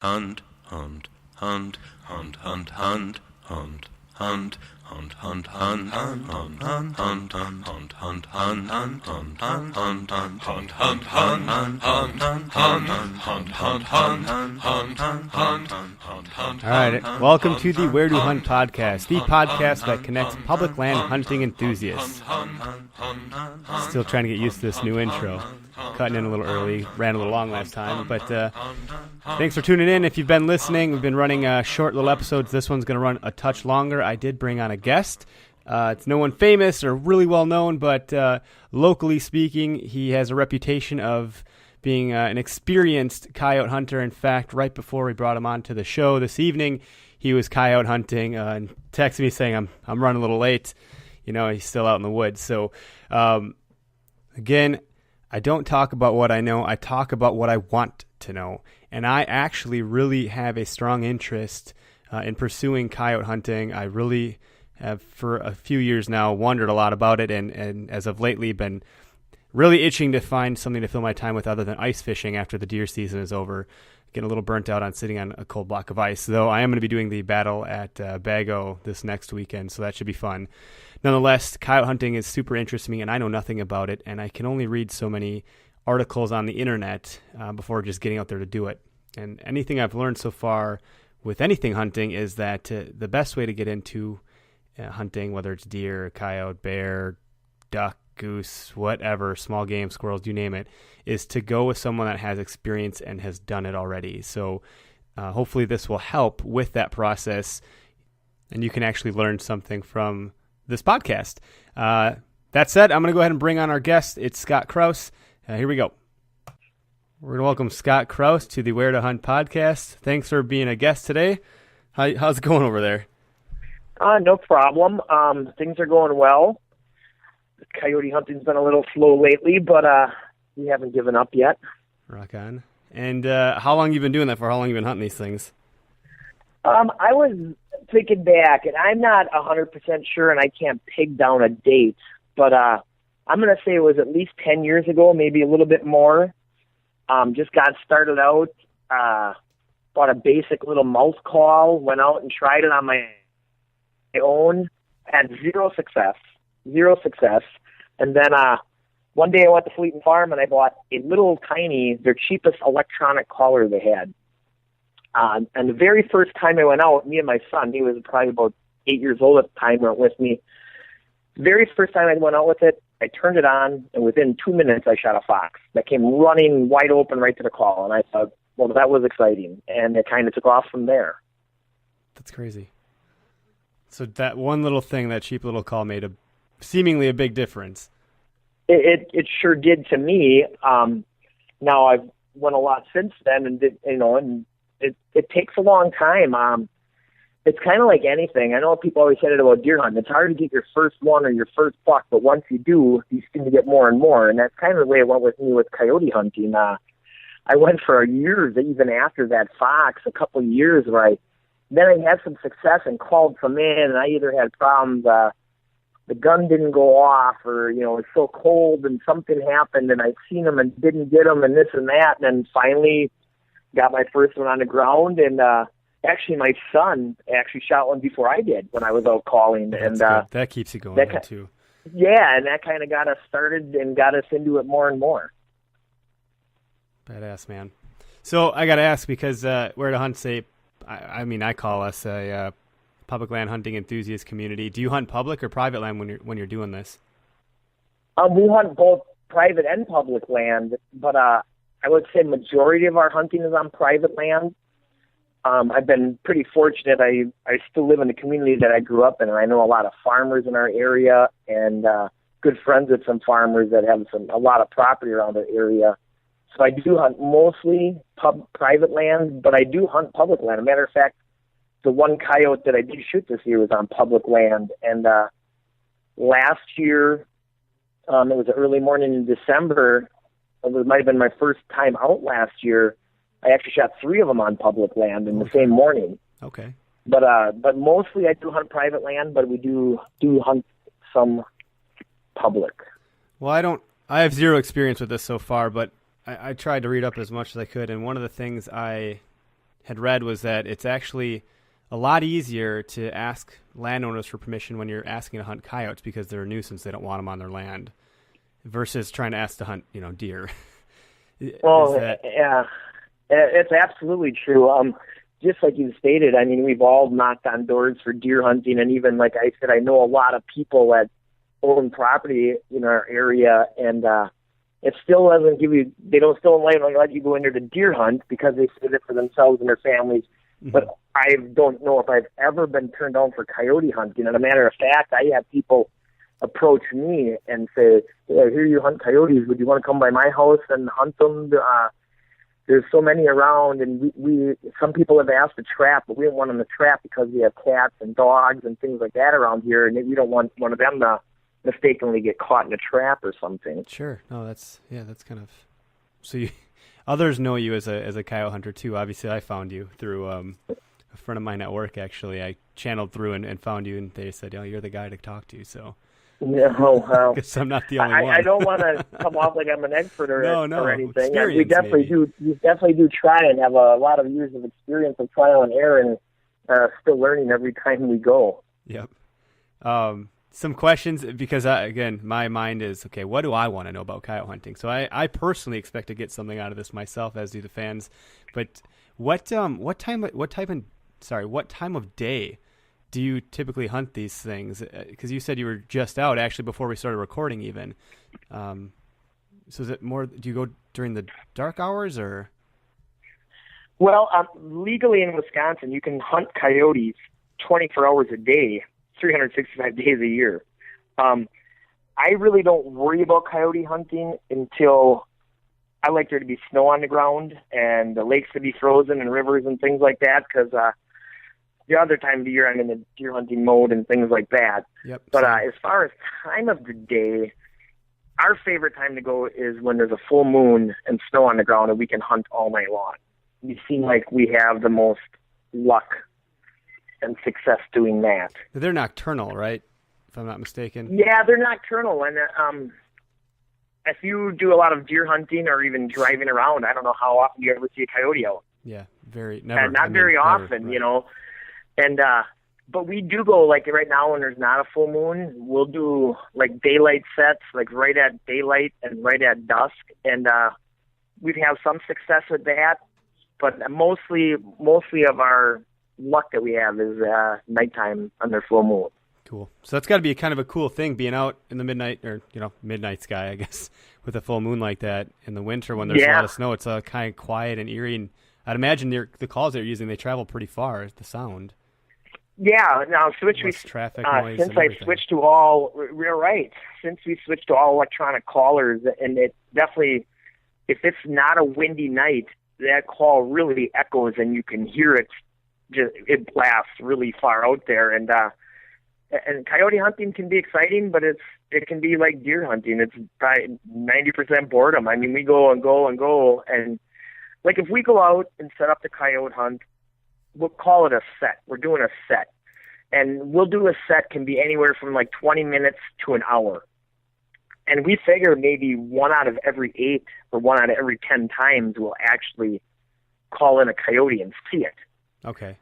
hunt, hunt, hunt, hunt, hunt, hunt, hunt, hunt. Hunt, hunt, hunt, hunt, hunt, hunt, hunt, hunt, hunt, hunt, hunt, hunt, hunt, hunt, hunt, hunt, hunt, hunt, hunt. All right, welcome to the Where to Hunt podcast, the podcast that connects public land hunting enthusiasts. Still trying to get used to this new intro. Cutting in a little early, ran a little long last time, but thanks for tuning in. If you've been listening, we've been running short little episodes. This one's going to run a touch longer. I did bring on a guest. It's no one famous or really well known, but locally speaking, he has a reputation of being an experienced coyote hunter. In fact, right before we brought him on to the show this evening, he was coyote hunting and texted me saying, I'm running a little late. You know, he's still out in the woods. So, again, I don't talk about what I know. I talk about what I want to know. And I actually really have a strong interest in pursuing coyote hunting. I really have, for a few years now, wondered a lot about it, and as of lately been really itching to find something to fill my time with other than ice fishing after the deer season is over. Getting a little burnt out on sitting on a cold block of ice, though I am going to be doing the battle at Bago this next weekend, so that should be fun. Nonetheless, coyote hunting is super interesting to me, and I know nothing about it, and I can only read so many articles on the internet before just getting out there to do it. And anything I've learned so far with anything hunting is that the best way to get into hunting, whether it's deer, coyote, bear, duck, goose, whatever, small game, squirrels, you name it, is to go with someone that has experience and has done it already. So hopefully this will help with that process, and you can actually learn something from this podcast. That said, I'm going to go ahead and bring on our guest. It's Scott Kraus. Here we go. We're going to welcome Scott Kraus to the Where to Hunt podcast. Thanks for being a guest today. How's it going over there? No problem. Things are going well. Coyote hunting's been a little slow lately, but we haven't given up yet. Rock on. And how long you been doing that for? How long you been hunting these things? I was thinking back, and I'm not 100% sure, and I can't peg down a date, but I'm going to say it was at least 10 years ago, maybe a little bit more. Just got started out, bought a basic little mouse call, went out and tried it on my own, had zero success. And then one day I went to Fleeton Farm and I bought a little tiny, their cheapest electronic collar they had. And the very first time I went out, me and my son, he was probably about 8 years old at the time, went with me. The very first time I went out with it, I turned it on, and within 2 minutes I shot a fox that came running wide open right to the call. And I thought, well, that was exciting. And it kind of took off from there. That's crazy. So that one little thing, that cheap little call, made seemingly a big difference. It sure did to me. Now I've went a lot since then, and it takes a long time. It's kind of like anything. I know people always said it about deer hunting. It's hard to get your first one or your first buck, but once you do, you seem to get more and more. And that's kind of the way it went with me with coyote hunting. I went for years, even after that fox, a couple of years where then I had some success and called some in, and I either had problems, the gun didn't go off, or, it was so cold and something happened and I'd seen them and didn't get them and this and that. And then finally got my first one on the ground. And, actually my son actually shot one before I did when I was out calling. That's and, good. That keeps you going too. Yeah. And that kind of got us started and got us into it more and more. Badass, man. So I got to ask, because Where to Hunt I call us a public land hunting enthusiast community. Do you hunt public or private land when you're doing this? We hunt both private and public land, but I would say majority of our hunting is on private land. I've been pretty fortunate. I still live in the community that I grew up in, and I know a lot of farmers in our area, and good friends with some farmers that have a lot of property around the area. So I do hunt mostly private land, but I do hunt public land. As a matter of fact, the one coyote that I did shoot this year was on public land. And last year, it was early morning in December. It might have been my first time out last year. I actually shot 3 of them on public land in the same morning. Okay. But mostly I do hunt private land, but we do hunt some public. Well, I have zero experience with this so far, but I tried to read up as much as I could, and one of the things I had read was that it's actually a lot easier to ask landowners for permission when you're asking to hunt coyotes because they're a nuisance. They don't want them on their land versus trying to ask to hunt, deer. Well, yeah, it's absolutely true. Just like you stated, I mean, we've all knocked on doors for deer hunting, and even like I said, I know a lot of people that own property in our area, and it still doesn't give you. They don't still let you go into the deer hunt because they save it for themselves and their families. Mm-hmm. But I don't know if I've ever been turned down for coyote hunting. And a matter of fact, I have people approach me and say, "Hey, I hear you hunt coyotes. Would you want to come by my house and hunt them?" There's so many around, and we some people have asked to trap, but we don't want them to trap because we have cats and dogs and things like that around here, and we don't want one of them to mistakenly get caught in a trap or something. Sure. No, that's kind of. So others know you as a coyote hunter too. Obviously, I found you through a friend of mine at work. Actually, I channeled through and found you, and they said, "Oh, you're the guy to talk to." So. No, because I'm not the only one. I don't want to come off like I'm an expert or anything. We definitely maybe. do try and have a lot of years of experience of trial and error, and still learning every time we go. Yep. Some questions, because again, my mind is, okay, what do I want to know about coyote hunting? So I personally expect to get something out of this myself, as do the fans. But what time of day do you typically hunt these things? Because you said you were just out actually before we started recording even. So is it more, do you go during the dark hours or? Well, legally in Wisconsin, you can hunt coyotes 24 hours a day, 365 days a year. I really don't worry about coyote hunting until I like there to be snow on the ground and the lakes to be frozen and rivers and things like that, because the other time of the year I'm in the deer hunting mode and things like that. Yep. But as far as time of the day, our favorite time to go is when there's a full moon and snow on the ground and we can hunt all night long. We seem like we have the most luck and success doing that. They're nocturnal, right? If I'm not mistaken. Yeah, they're nocturnal. And if you do a lot of deer hunting or even driving around, I don't know how often you ever see a coyote out. Yeah, never. Not very often, right. And but we do go, like right now when there's not a full moon, we'll do like daylight sets, like right at daylight and right at dusk, and we'd have some success with that. But mostly of our luck that we have is nighttime under full moon. Cool. So that's got to be kind of a cool thing, being out in the midnight sky, I guess, with a full moon like that in the winter when there's a lot of snow. It's kind of quiet and eerie, and I'd imagine the calls they're using, they travel pretty far, the sound. Yeah, now traffic noise since I switched to all, we're right. Since we switched to all electronic callers, and it definitely, if it's not a windy night, that call really echoes, and you can hear it. It blasts really far out there, and coyote hunting can be exciting, but it can be like deer hunting. It's probably 90% boredom. I mean, we go and go and go, and like if we go out and set up the coyote hunt, we'll call it a set. We're doing a set. And we'll do a set can be anywhere from like 20 minutes to an hour. And we figure maybe 1 out of every 8 or 1 out of every 10 times we'll actually call in a coyote and see it. Okay.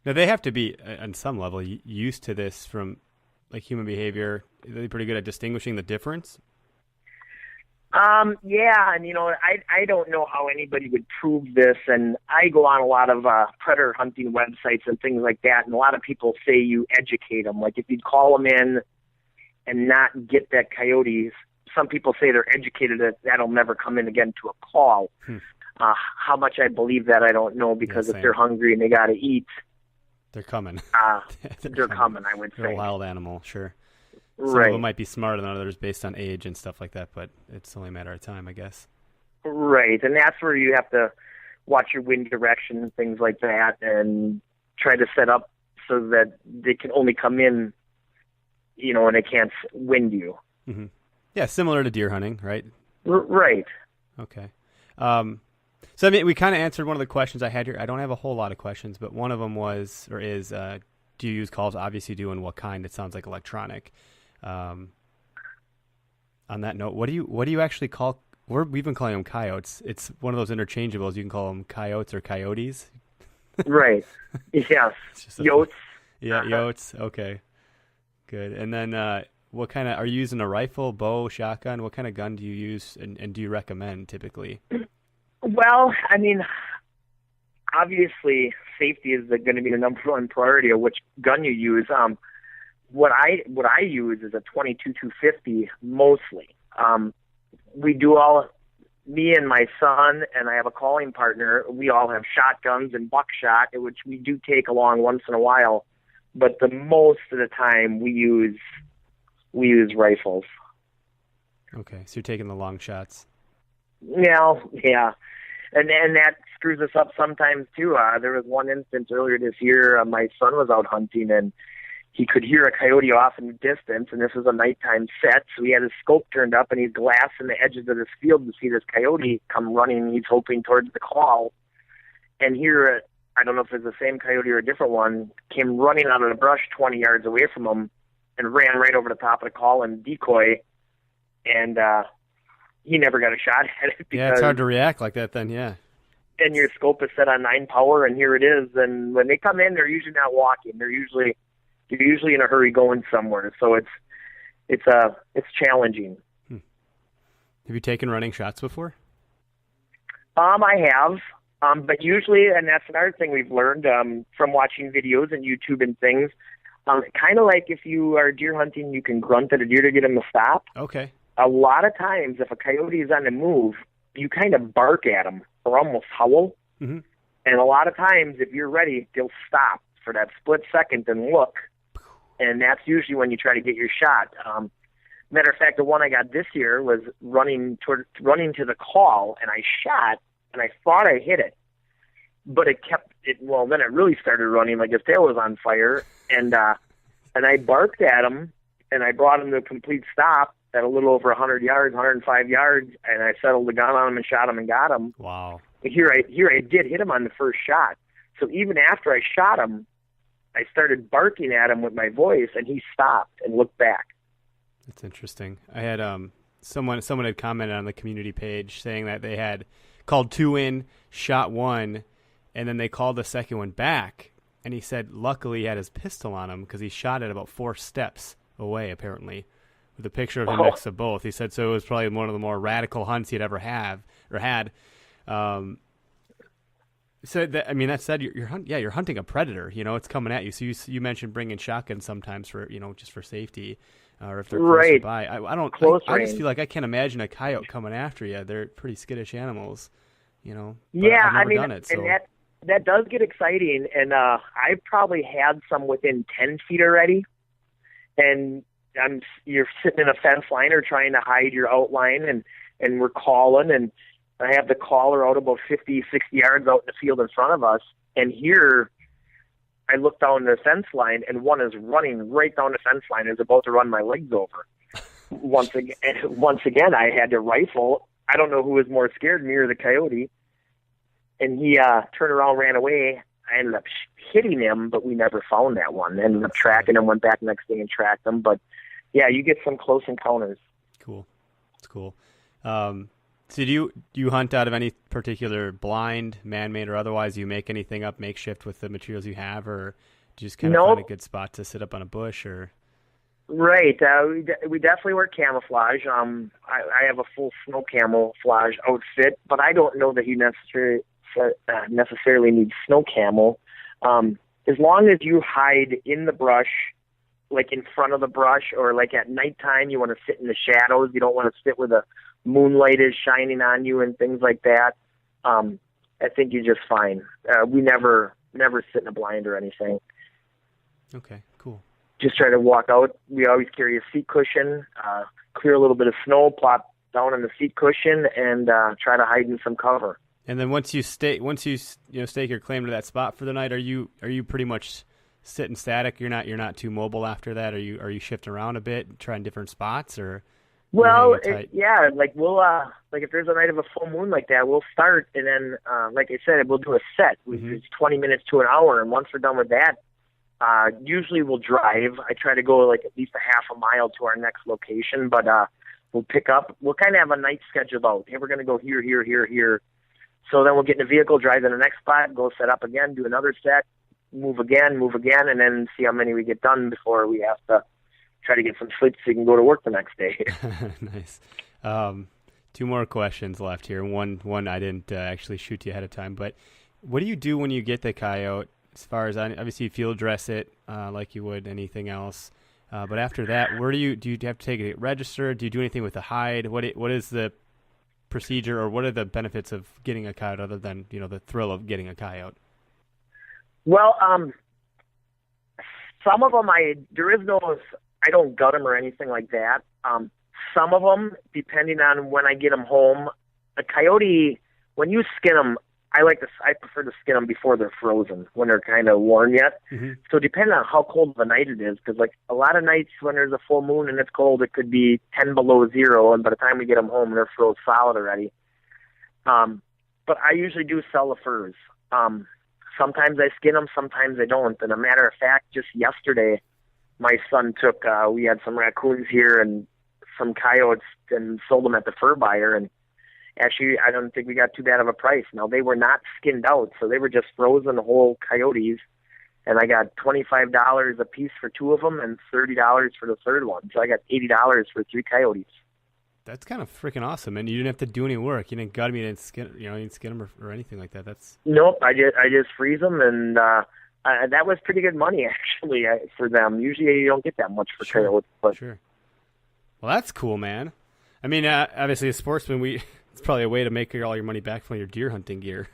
Now they have to be, on some level, used to this from like human behavior. Are they pretty good at distinguishing the difference? Yeah, and I don't know how anybody would prove this, and I go on a lot of predator hunting websites and things like that, and a lot of people say you educate them. Like if you call them in and not get that coyote, some people say they're educated that that'll never come in again to a call. How much I believe that, I don't know, because if they're hungry and they got to eat, they're coming. they're coming, I would say. They're a wild animal, sure. Some Right. of them might be smarter than others based on age and stuff like that, but it's only a matter of time, I guess. Right, and that's where you have to watch your wind direction and things like that, and try to set up so that they can only come in, and they can't wind you. Mm-hmm. Yeah, similar to deer hunting, right? Right. Okay. So I mean, we kind of answered one of the questions I had here. I don't have a whole lot of questions, but one of them was, or is, do you use calls? Obviously, you do, and what kind? It sounds like electronic. On that note, what do you actually call we've been calling them coyotes. It's one of those interchangeables. You can call them coyotes or coyotes. Right. Yes. It's just Yotes. Yeah, yotes. Okay, good. And then what kind of, are you using a rifle, bow, shotgun? What kind of gun do you use, and do you recommend typically? Well, I mean, obviously safety is going to be the number one priority of which gun you use. What I use is a 22-250 mostly. We do all, me and my son, and I have a calling partner, we all have shotguns and buckshot, which we do take along once in a while. But the most of the time we use rifles. Okay, so you're taking the long shots. Yeah. And that screws us up sometimes too. There was one instance earlier this year, my son was out hunting and he could hear a coyote off in the distance, and this was a nighttime set, so he had his scope turned up and he's glassing the edges of this field to see this coyote come running. He's hoping towards the call. And here, I don't know if it's the same coyote or a different one, came running out of the brush 20 yards away from him and ran right over the top of the call and decoy. And he never got a shot at it. Yeah, it's hard to react like that then, yeah. And your scope is set on 9 power, and here it is. And when they come in, they're usually not walking. They're usually in a hurry going somewhere. So it's challenging. Have you taken running shots before? I have. But usually, and that's another thing we've learned from watching videos and YouTube and things, kind of like if you are deer hunting, you can grunt at a deer to get him to stop. Okay. A lot of times, if a coyote is on the move, you kind of bark at him or almost howl. Mm-hmm. And a lot of times, if you're ready, they'll stop for that split second and look. And that's usually when you try to get your shot. Matter of fact, the one I got this year was running to the call, and I shot, and I thought I hit it. But it kept it. Well, then it really started running like his tail was on fire, and I barked at him, and I brought him to a complete stop at a little over 100 yards, 105 yards, and I settled the gun on him and shot him and got him. Wow. Here I did hit him on the first shot. So even after I shot him, I started barking at him with my voice, and he stopped and looked back. That's interesting. I had someone had commented on the community page saying that they had called 2 in, shot 1, and then they called the second one back. And he said luckily he had his pistol on him because he shot it about 4 steps away, apparently, with a picture of him next to both. He said so it was probably one of the more radical hunts he'd ever had. So that, I mean, that said, you're hunting a predator. You know, it's coming at you. So you mentioned bringing shotguns sometimes for, you know, just for safety, or if they're close by. I just feel like I can't imagine a coyote coming after you. They're pretty skittish animals, you know. Yeah, I've never done it, so. And that does get exciting. And I've probably had some within 10 feet already. And you're sitting in a fence line or trying to hide your outline, and we're calling, and I have the caller out about 50, 60 yards out in the field in front of us. And here I look down the fence line, and one is running right down the fence line, is about to run my legs over. Once again, I had to rifle. I don't know who was more scared, me or the coyote. And he turned around, ran away. I ended up hitting him, but we never found that one. Ended up tracking him, went back next day and tracked him. But, yeah, you get some close encounters. Cool. It's cool. So do you hunt out of any particular blind, man-made or otherwise? Do you make anything up makeshift with the materials you have, or do you just kind of find a good spot to sit up on a bush? Or Right. We definitely wear camouflage. I have a full snow camouflage outfit, but I don't know that you necessarily need snow camo. As long as you hide in the brush, like in front of the brush, or like at nighttime, you want to sit in the shadows. You don't want to sit where the moonlight is shining on you and things like that. I think you're just fine. We never sit in a blind or anything. Okay, cool. Just try to walk out. We always carry a seat cushion, clear a little bit of snow, plop down on the seat cushion, and try to hide in some cover. And then once you stake your claim to that spot for the night, are you pretty much sitting static? You're not too mobile after that? Are you shifting around a bit, trying different spots, or? Well, yeah, like we'll like if there's a night of a full moon like that, we'll start, and then like I said, we'll do a set. It's 20 minutes to an hour, and once we're done with that, usually we'll drive. I try to go like at least a half a mile to our next location, but We'll pick up. We'll kind of have a night scheduled out. Hey, we're going to go here, here, here, here. So then we'll get in a vehicle, drive to the next spot, go set up again, do another set, move again, and then see how many we get done before we have to try to get some sleep so you can go to work the next day. Nice. Two more questions left here. One I didn't actually shoot you ahead of time, but what do you do when you get the coyote? As far as obviously you field dress it like you would anything else, but after that, where do you have to take it registered? Do you do anything with the hide? What is the procedure, or what are the benefits of getting a coyote other than the thrill of getting a coyote? Well, some of them I don't gut them or anything like that. Some of them, depending on when I get them home, a coyote, when you skin them, I prefer to skin them before they're frozen, when they're kind of warm yet. Mm-hmm. So depending on how cold of a night it is, because like a lot of nights when there's a full moon and it's cold, it could be 10 below zero, and by the time we get them home, they're froze solid already. But I usually do sell the furs. Sometimes I skin them, sometimes I don't. And a matter of fact, just yesterday, my son took, we had some raccoons here and some coyotes and sold them at the fur buyer. And actually, I don't think we got too bad of a price. Now, they were not skinned out, so they were just frozen whole coyotes. And I got $25 a piece for 2 of them and $30 for the third one. So I got $80 for 3 coyotes. That's kind of freaking awesome, and you didn't have to do any work. You didn't gut them, you didn't skin, you didn't skin them or anything like that. Nope. I just freeze them, and that was pretty good money actually for them. Usually you don't get that much for coyotes. But. Sure. Well, that's cool, man. I mean, obviously, as sportsmen, it's probably a way to make all your money back from your deer hunting gear.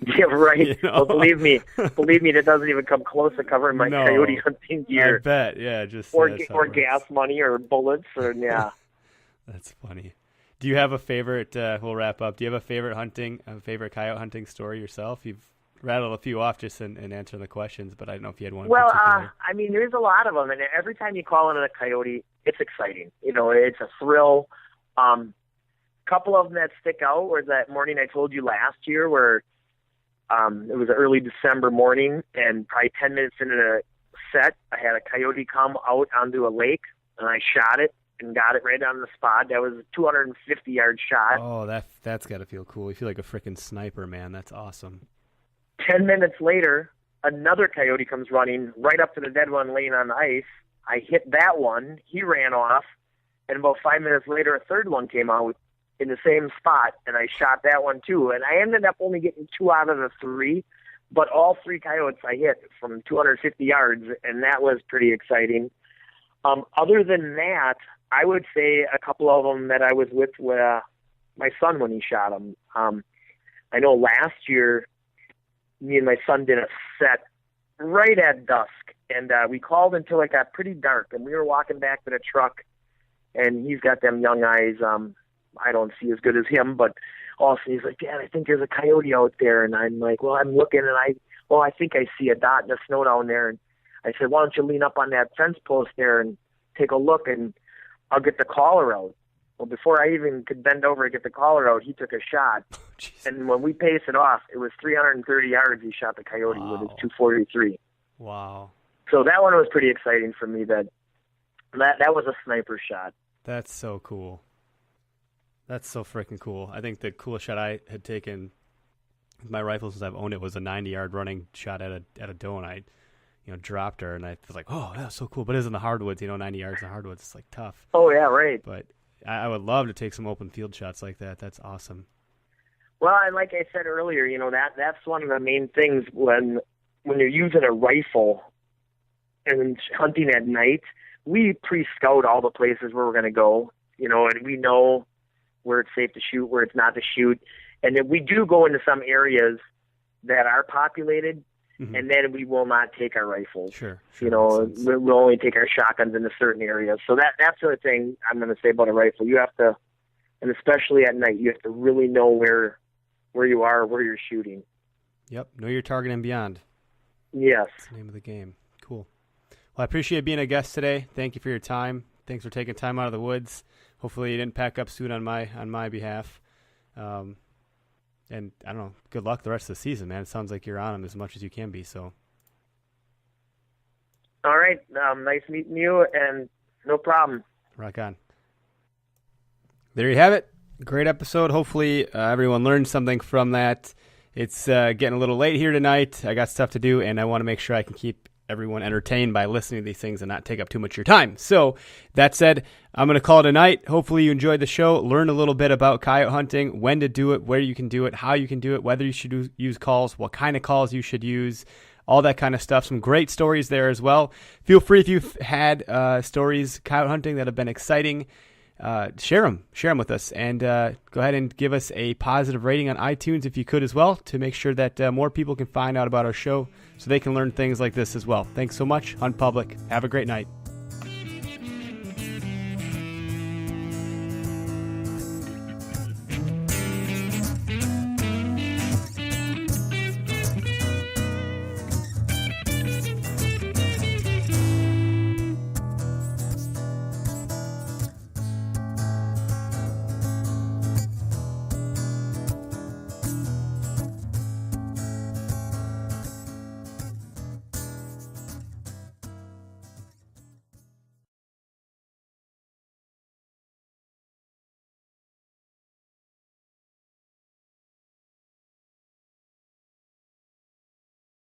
Yeah, right. Well, believe me, that doesn't even come close to covering my coyote hunting gear. I bet, yeah, just or gas money or bullets, or yeah. That's funny. Do you have a favorite? We'll wrap up. Do you have a favorite coyote hunting story yourself? You've rattled a few off just in answering the questions, but I don't know if you had one. Well, I mean, there's a lot of them, and every time you call in a coyote, it's exciting. It's a thrill. Couple of them that stick out were that morning I told you last year, where it was an early December morning, and probably 10 minutes into the set, I had a coyote come out onto a lake, and I shot it and got it right on the spot. That was a 250-yard shot. Oh, that's got to feel cool. You feel like a freaking sniper, man. That's awesome. 10 minutes later, another coyote comes running right up to the dead one laying on the ice. I hit that one. He ran off. And about 5 minutes later, a third one came out in the same spot, and I shot that one too. And I ended up only getting 2 out of the 3, but all 3 coyotes I hit from 250 yards, and that was pretty exciting. Other than that, I would say a couple of them that I was with my son when he shot them. I know last year, me and my son did a set right at dusk, and we called until it got pretty dark, and we were walking back to the truck, and he's got them young eyes. I don't see as good as him, but also he's like, Dad, I think there's a coyote out there. And I'm like, well, I'm looking, and I think I see a dot in the snow down there. And I said, why don't you lean up on that fence post there and take a look, and I'll get the caller out. Well, before I even could bend over and get the caller out, he took a shot. And when we paced it off, it was 330 yards he shot the coyote with his 243. Wow. So that one was pretty exciting for me. That was a sniper shot. That's so cool. That's so freaking cool. I think the coolest shot I had taken with my rifle since I've owned it was a 90-yard running shot at a doe, and I dropped her, and I was like, oh, that's so cool. But it's in the hardwoods, 90 yards in the hardwoods, it's like tough. Oh, yeah, right. But I would love to take some open field shots like that. That's awesome. Well, and like I said earlier, that's one of the main things when you're using a rifle and hunting at night. We pre-scout all the places where we're going to go, and we know where it's safe to shoot, where it's not to shoot. And then we do go into some areas that are populated, mm-hmm. and then we will not take our rifles. Sure. We'll only take our shotguns into certain areas. So that's the thing I'm going to say about a rifle. You have to, and especially at night, you have to really know where you are, where you're shooting. Yep. Know your target and beyond. Yes. That's the name of the game. Cool. Well, I appreciate being a guest today. Thank you for your time. Thanks for taking time out of the woods. Hopefully you didn't pack up soon on my behalf. And I don't know, good luck the rest of the season, man. It sounds like you're on them as much as you can be. So. All right. Nice meeting you, and no problem. Rock on. There you have it. Great episode. Hopefully everyone learned something from that. It's getting a little late here tonight. I got stuff to do, and I want to make sure I can keep everyone entertained by listening to these things and not take up too much of your time. So that said, I'm going to call it a night. Hopefully you enjoyed the show, learned a little bit about coyote hunting, when to do it, where you can do it, how you can do it, whether you should use calls, what kind of calls you should use, all that kind of stuff. Some great stories there as well. Feel free if you've had stories coyote hunting that have been exciting, share them with us, and go ahead and give us a positive rating on iTunes if you could as well, to make sure that more people can find out about our show so they can learn things like this as well. Thanks so much. Hunt Public. Have a great night.